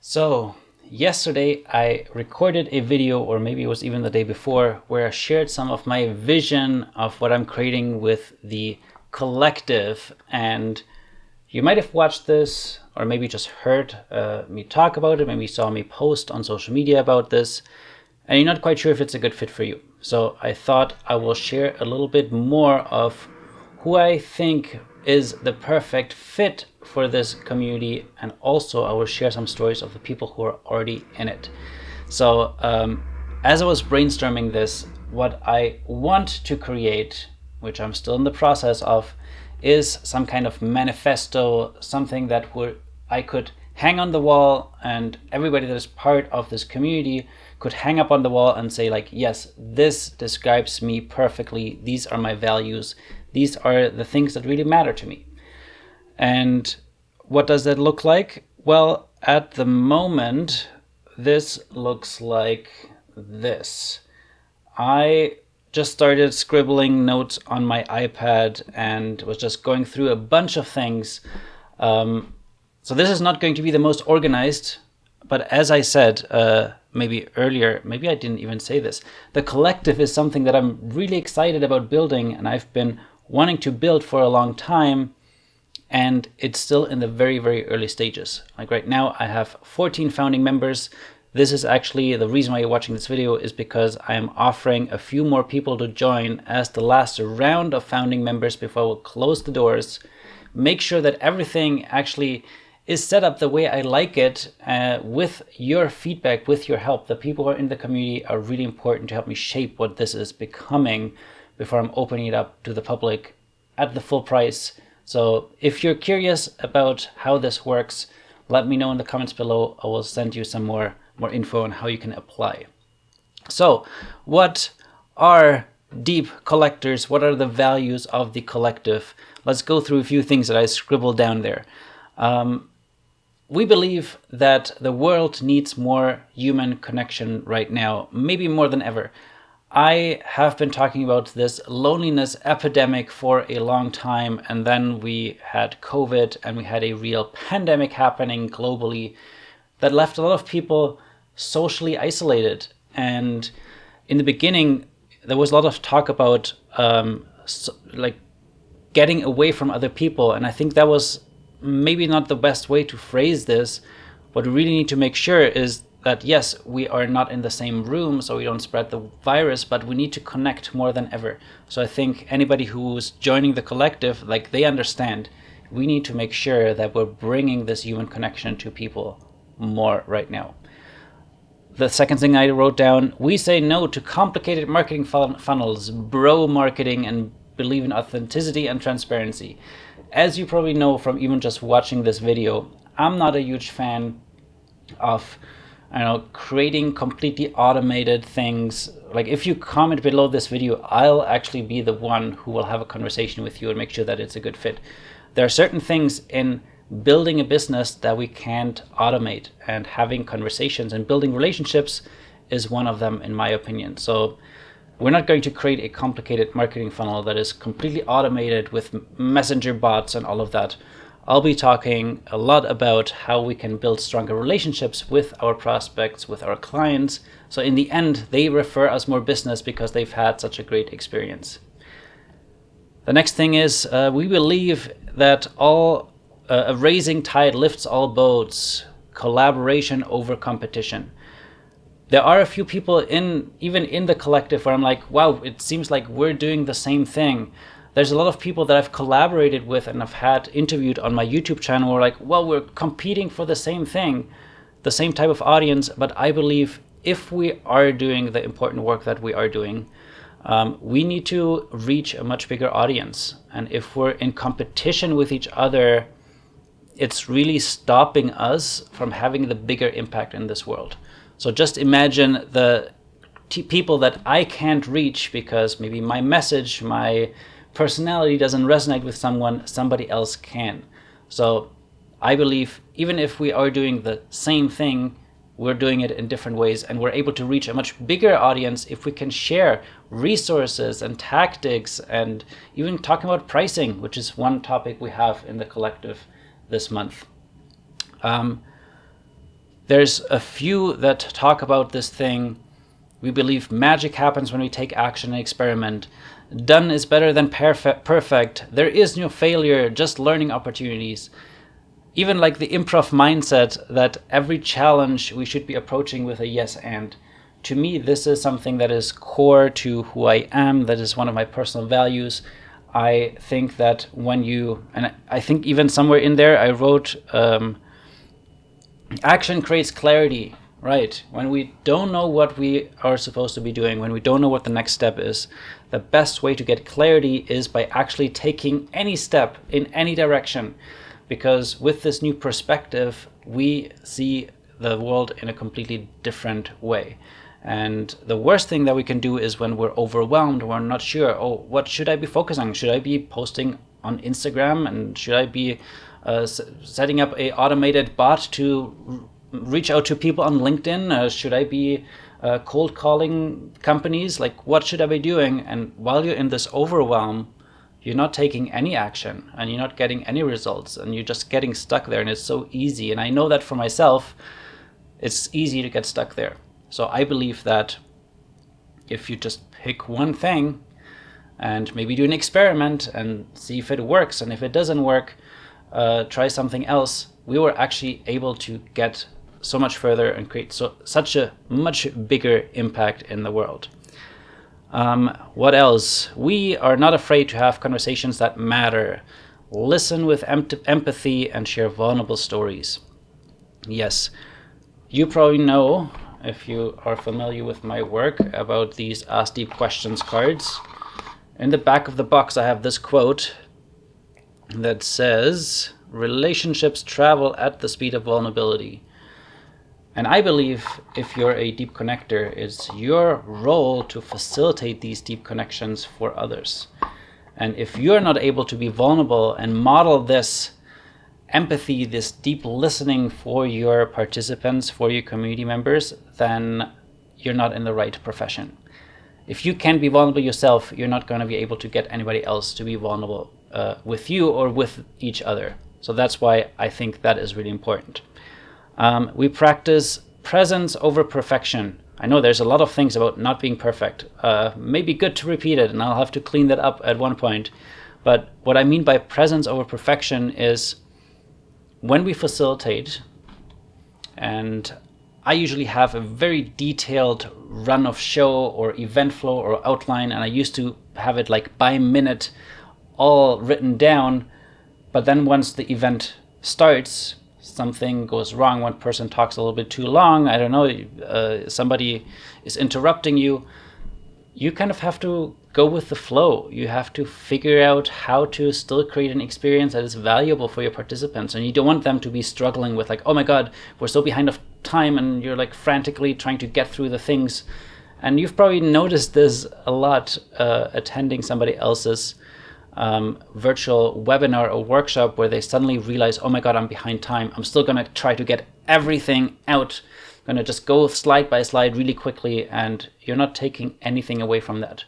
So yesterday I recorded a video, or maybe it was even the day before, where I shared some of my vision of what I'm creating with the collective. And you might have watched this, or maybe just heard me talk about it, maybe saw me post on social media about this, and you're not quite sure if it's a good fit for you. So I thought I will share a little bit more of who I think is the perfect fit for this community, and also I will share some stories of the people who are already in it. So as I was brainstorming this, what I want to create, which I'm still in the process of, is some kind of manifesto, something that I could hang on the wall, and everybody that is part of this community could hang up on the wall and say, like, yes, this describes me perfectly. These are my values. These are the things that really matter to me. And what does that look like? Well, at the moment, this looks like this. I just started scribbling notes on my iPad and was just going through a bunch of things. So this is not going to be the most organized, but as I said, maybe earlier, maybe I didn't even say this, the collective is something that I'm really excited about building, and I've been wanting to build for a long time, and it's still in the very, very early stages. Like right now, I have 14 founding members. This is actually the reason why you're watching this video, is because I am offering a few more people to join as the last round of founding members before we'll close the doors. Make sure that everything actually is set up the way I like it, with your feedback, with your help. The people who are in the community are really important to help me shape what this is becoming before I'm opening it up to the public at the full price. So if you're curious about how this works, let me know in the comments below. I will send you some more info on how you can apply. So what are deep collectors? What are the values of the collective? Let's go through a few things that I scribbled down there. We believe that the world needs more human connection right now, maybe more than ever. I have been talking about this loneliness epidemic for a long time, and then we had COVID and we had a real pandemic happening globally that left a lot of people socially isolated. And in the beginning, there was a lot of talk about like getting away from other people, and I think that was maybe not the best way to phrase this. What we really need to make sure is that, yes, we are not in the same room so we don't spread the virus, but we need to connect more than ever. So I think anybody who's joining the collective, like, they understand we need to make sure that we're bringing this human connection to people more right now. The second thing I wrote down, we say no to complicated marketing funnels, bro marketing, and believe in authenticity and transparency. As you probably know from even just watching this video, I'm not a huge fan of creating completely automated things. Like, if you comment below this video, I'll actually be the one who will have a conversation with you and make sure that it's a good fit. There are certain things in building a business that we can't automate, and having conversations and building relationships is one of them, in my opinion. So we're not going to create a complicated marketing funnel that is completely automated with messenger bots and all of that. I'll be talking a lot about how we can build stronger relationships with our prospects, with our clients, so in the end they refer us more business because they've had such a great experience. The next thing is, we believe that a rising tide lifts all boats, collaboration over competition. There are a few people even in the collective where I'm like, wow, it seems like we're doing the same thing. There's a lot of people that I've collaborated with and I've had interviewed on my YouTube channel who are like, well, we're competing for the same thing, the same type of audience. But I believe if we are doing the important work that we are doing, we need to reach a much bigger audience. And if we're in competition with each other, it's really stopping us from having the bigger impact in this world. So just imagine the people that I can't reach because maybe my message, my personality doesn't resonate with somebody else can. So I believe even if we are doing the same thing, we're doing it in different ways, and we're able to reach a much bigger audience if we can share resources and tactics, and even talking about pricing, which is one topic we have in the collective this month. There's a few that talk about this thing. We believe magic happens when we take action and experiment. Done is better than perfect. There is no failure, just learning opportunities. Even like the improv mindset that every challenge we should be approaching with a yes and. To me, this is something that is core to who I am. That is one of my personal values. I think that when you, and I think even somewhere in there I wrote, action creates clarity, right? When we don't know what we are supposed to be doing, when we don't know what the next step is, the best way to get clarity is by actually taking any step in any direction. Because with this new perspective, we see the world in a completely different way. And the worst thing that we can do is when we're overwhelmed, we're not sure, oh, what should I be focusing on? Should I be posting on Instagram? And should I be setting up a automated bot to reach out to people on LinkedIn? Should I be cold calling companies? Like, what should I be doing? And while you're in this overwhelm, you're not taking any action and you're not getting any results and you're just getting stuck there. And it's so easy. And I know that for myself, it's easy to get stuck there. So I believe that if you just pick one thing and maybe do an experiment and see if it works, and if it doesn't work, try something else, we were actually able to get so much further and create such a much bigger impact in the world. What else? We are not afraid to have conversations that matter. Listen with empathy and share vulnerable stories. Yes, you probably know, if you are familiar with my work, about these Ask Deep Questions cards. In the back of the box I have this quote that says, "Relationships travel at the speed of vulnerability." And I believe if you're a deep connector, it's your role to facilitate these deep connections for others. And if you're not able to be vulnerable and model this empathy, this deep listening for your participants, for your community members, then you're not in the right profession. If you can't be vulnerable yourself, you're not going to be able to get anybody else to be vulnerable with you or with each other. So that's why I think that is really important. We practice presence over perfection. I know there's a lot of things about not being perfect. Maybe good to repeat it, and I'll have to clean that up at one point. But what I mean by presence over perfection is when we facilitate, and I usually have a very detailed run of show or event flow or outline, and I used to have it like by minute all written down. But then once the event starts, something goes wrong. One person talks a little bit too long. I don't know, somebody is interrupting you. You kind of have to go with the flow. You have to figure out how to still create an experience that is valuable for your participants. And you don't want them to be struggling with like, oh my God, we're so behind of time, and you're like frantically trying to get through the things. And you've probably noticed this a lot attending somebody else's virtual webinar or workshop where they suddenly realize, oh my God, I'm behind time. I'm still going to try to get everything out. I'm going to just go slide by slide really quickly, and you're not taking anything away from that.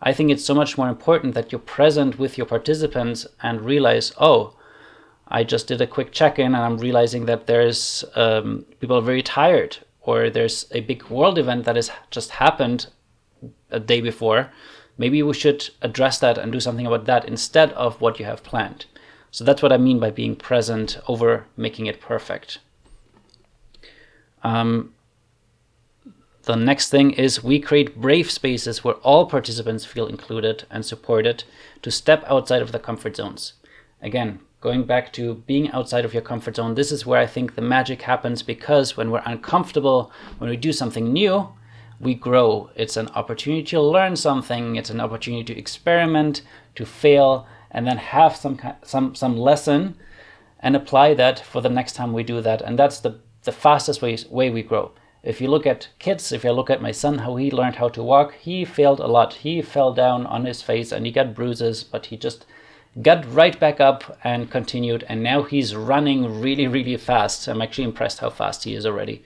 I think it's so much more important that you're present with your participants and realize, oh, I just did a quick check-in and I'm realizing that there's people are very tired, or there's a big world event that has just happened a day before. Maybe we should address that and do something about that instead of what you have planned. So that's what I mean by being present over making it perfect. The next thing is we create brave spaces where all participants feel included and supported to step outside of the comfort zones. Again, going back to being outside of your comfort zone, this is where I think the magic happens, because when we're uncomfortable, when we do something new, we grow. It's an opportunity to learn something. It's an opportunity to experiment, to fail, and then have some lesson and apply that for the next time we do that. And that's the fastest way we grow. If you look at kids, if you look at my son, how he learned how to walk, he failed a lot. He fell down on his face and he got bruises, but he just got right back up and continued. And now he's running really, really fast. I'm actually impressed how fast he is already,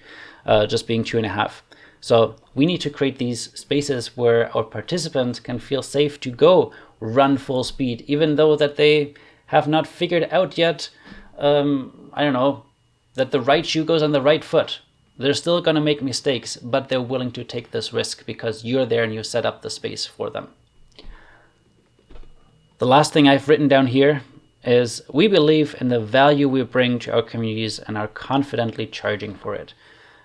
just being 2.5. So we need to create these spaces where our participants can feel safe to go run full speed, even though that they have not figured out yet, I don't know, that the right shoe goes on the right foot. They're still going to make mistakes, but they're willing to take this risk because you're there and you set up the space for them. The last thing I've written down here is we believe in the value we bring to our communities and are confidently charging for it.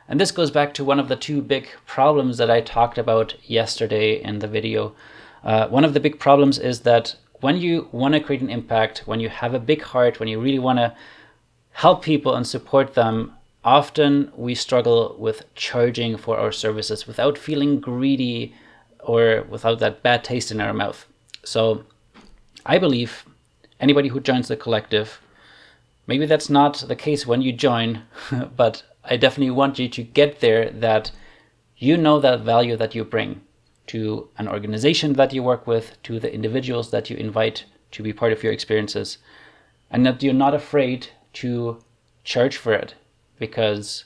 And this goes back to one of the two big problems that I talked about yesterday in the video. One of the big problems is that when you want to create an impact, when you have a big heart, when you really want to help people and support them, often we struggle with charging for our services without feeling greedy or without that bad taste in our mouth. So I believe anybody who joins the collective, maybe that's not the case when you join, but I definitely want you to get there, that you know that value that you bring to an organization that you work with, to the individuals that you invite to be part of your experiences, and that you're not afraid to charge for it, because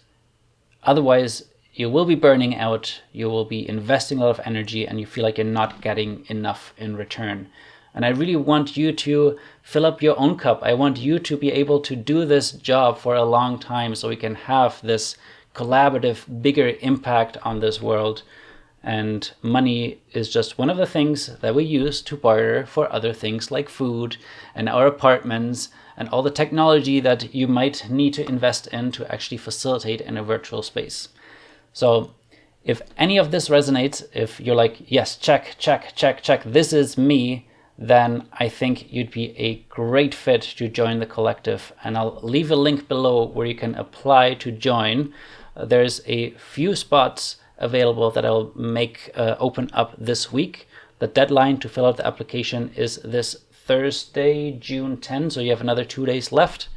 otherwise you will be burning out, you will be investing a lot of energy, and you feel like you're not getting enough in return. And I really want you to fill up your own cup. I want you to be able to do this job for a long time so we can have this collaborative, bigger impact on this world. And money is just one of the things that we use to barter for other things like food and our apartments and all the technology that you might need to invest in to actually facilitate in a virtual space. So if any of this resonates, if you're like, yes, check, check, check, check, this is me, then I think you'd be a great fit to join the collective. And I'll leave a link below where you can apply to join. There's a few spots available that I'll make open up this week. The deadline to fill out the application is this Thursday, June 10, so you have another 2 days left.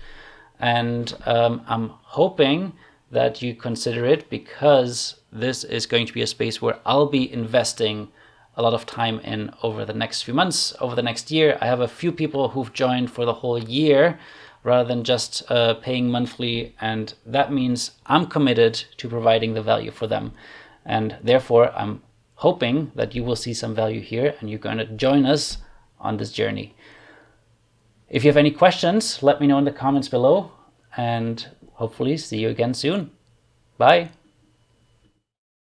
And I'm hoping that you consider it, because this is going to be a space where I'll be investing a lot of time in over the next few months, over the next year. I have a few people who've joined for the whole year rather than just paying monthly, and that means I'm committed to providing the value for them. And therefore, I'm hoping that you will see some value here and you're going to join us on this journey. If you have any questions, let me know in the comments below, and hopefully see you again soon. Bye.